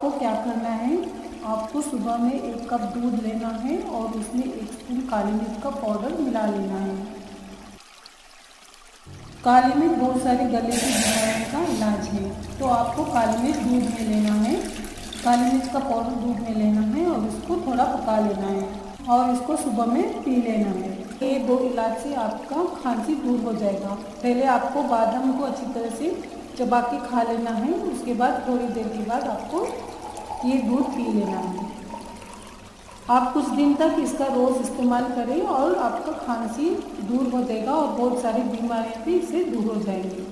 तो क्या करना है, आपको सुबह में 1 कप दूध लेना है और उसमें 1 स्पून काली मिर्च का पाउडर मिला लेना है। काली मिर्च बहुत सारी गले की बीमारियों का इलाज है, तो आपको काली मिर्च दूध में लेना है। काली मिर्च का पाउडर दूध में लेना है और इसको थोड़ा पका लेना है और इसको सुबह में पी लेना है। ये 2 इलाज से आपका खांसी दूर हो जाएगा। पहले आपको बादाम को अच्छी तरह से चबा के खा लेना है, उसके बाद थोड़ी देर के बाद आपको ये दूध पी लेना है। आप कुछ दिन तक इसका रोज़ इस्तेमाल करें और आपका खांसी दूर हो जाएगा और बहुत सारी बीमारियां भी इससे दूर हो जाएंगी।